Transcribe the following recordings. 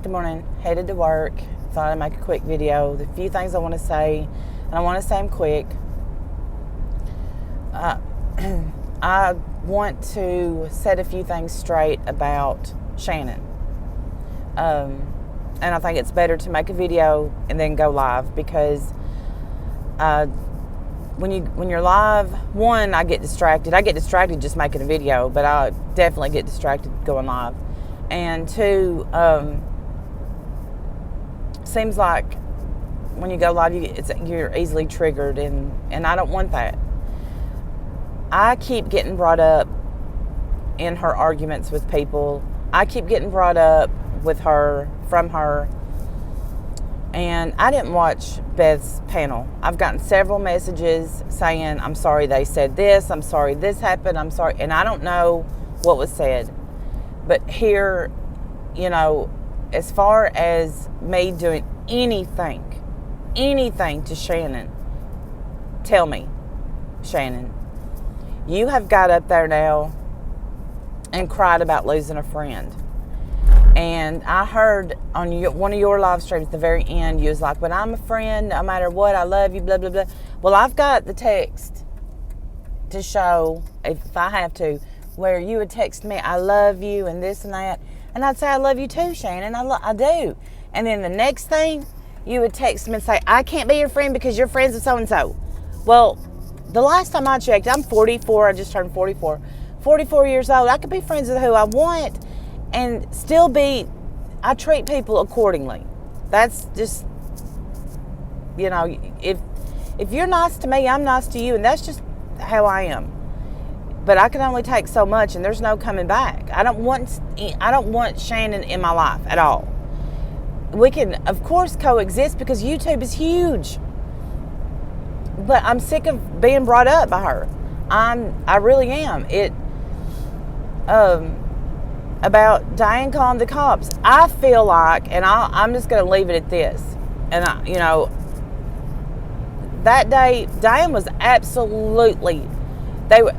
Good morning. Headed to work. Thought I'd make a quick video. The few things I want to say, and I want to say them quick. I want to set a few things straight about Shannon. And I think it's better to make a video and then go live because when you're live, one, I get distracted. I get distracted just making a video, but I definitely get distracted going live. And two, seems like when you go live, you're easily triggered, and I don't want that. I keep getting brought up in her arguments with people. I keep getting brought up with her, from her. And I didn't watch Beth's panel. I've gotten several messages saying, I'm sorry they said this, I'm sorry this happened, I'm sorry. And I don't know what was said. But here, as far as me doing anything to Shannon, tell me, Shannon, you have got up there now and cried about losing a friend. And I heard on one of your live streams at the very end, you was like, but I'm a friend, no matter what, I love you, blah, blah, blah. Well, I've got the text to show, if I have to, where you would text me, I love you, and this and that. And I'd say, I love you too, Shannon, I do. And then the next thing, you would text me and say, I can't be your friend because you're friends with so-and-so. Well, the last time I checked, I'm 44, I just turned 44. 44 years old, I could be friends with who I want and still I treat people accordingly. That's just, if you're nice to me, I'm nice to you, and that's just how I am. But I can only take so much, and there's no coming back. I don't want Shannon in my life at all. We can, of course, coexist because YouTube is huge. But I'm sick of being brought up by her. I really am. About Diane calling the cops. I feel like, and I'm just going to leave it at this. And that day, Diane was absolutely.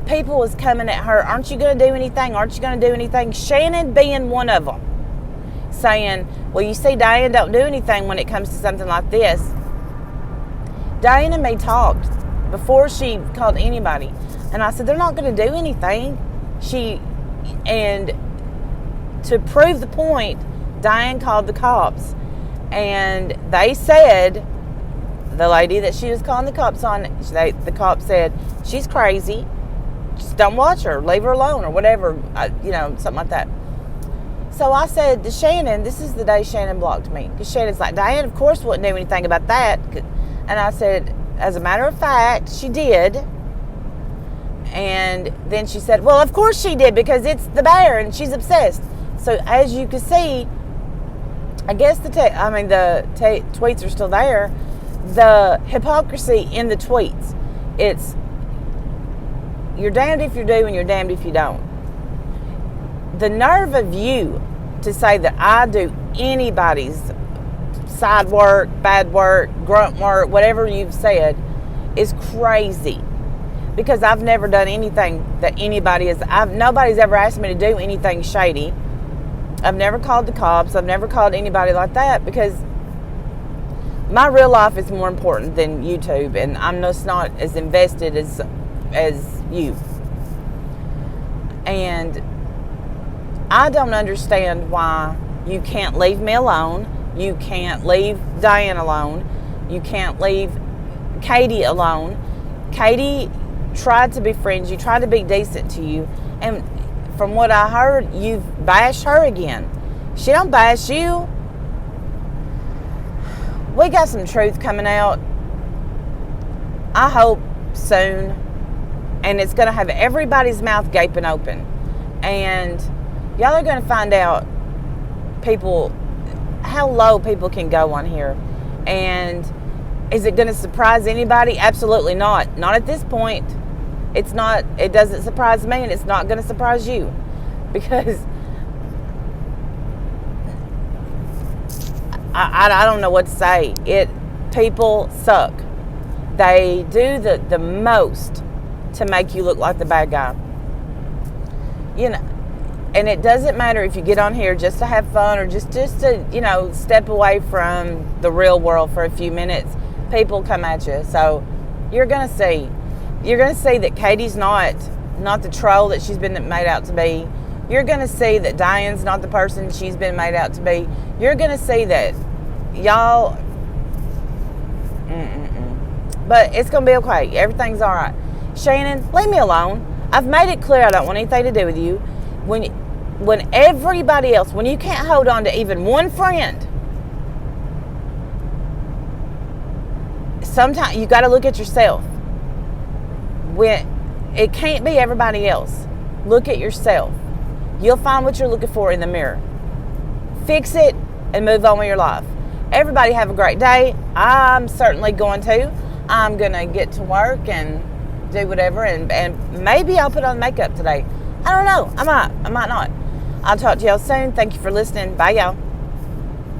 People was coming at her. Aren't you going to do anything? Aren't you going to do anything? Shannon being one of them, saying, "Well, you see, Diane don't do anything when it comes to something like this." Diane and me talked before she called anybody, and I said they're not going to do anything. And to prove the point, Diane called the cops, and they said, the lady that she was calling the cops on, the cops said, she's crazy, just don't watch her, leave her alone, or whatever, something like that. So I said to Shannon, this is the day Shannon blocked me, because Shannon's like, Diane, of course, wouldn't do anything about that. And I said, as a matter of fact, she did. And then she said, well, of course she did, because it's the bear and she's obsessed. So as you can see, I guess the tweets are still there. The hypocrisy in the tweets. It's, you're damned if you do and you're damned if you don't. The nerve of you to say that I do anybody's side work, bad work, grunt work, whatever you've said, is crazy. Because I've never done anything that nobody's ever asked me to do anything shady. I've never called the cops. I've never called anybody like that because my real life is more important than YouTube, and I'm just not as invested as you. And I don't understand why you can't leave me alone. You can't leave Diane alone. You can't leave Katie alone. Katie tried to befriend you, tried to be decent to you, and from what I heard, you've bashed her again. She don't bash you. We got some truth coming out, I hope soon, and it's going to have everybody's mouth gaping open, and y'all are going to find out how low people can go on here. And is it going to surprise anybody? Absolutely not. Not at this point. It doesn't surprise me, and it's not going to surprise you, because I don't know what to say. People suck. They do the most to make you look like the bad guy. And it doesn't matter if you get on here just to have fun or just to, step away from the real world for a few minutes. People come at you. So you're going to see. You're going to see that Katie's not the troll that she's been made out to be. You're going to see that Diane's not the person she's been made out to be. You're going to see that y'all... But it's going to be okay. Everything's all right. Shannon, leave me alone. I've made it clear I don't want anything to do with you. When everybody else, when you can't hold on to even one friend, sometimes you got to look at yourself. When it can't be everybody else, look at yourself. You'll find what you're looking for in the mirror. Fix it and move on with your life. Everybody have a great day. I'm certainly going to. I'm going to get to work and do whatever, and maybe I'll put on makeup today. I don't know. I might not. I'll talk to y'all soon. Thank you for listening. Bye, y'all.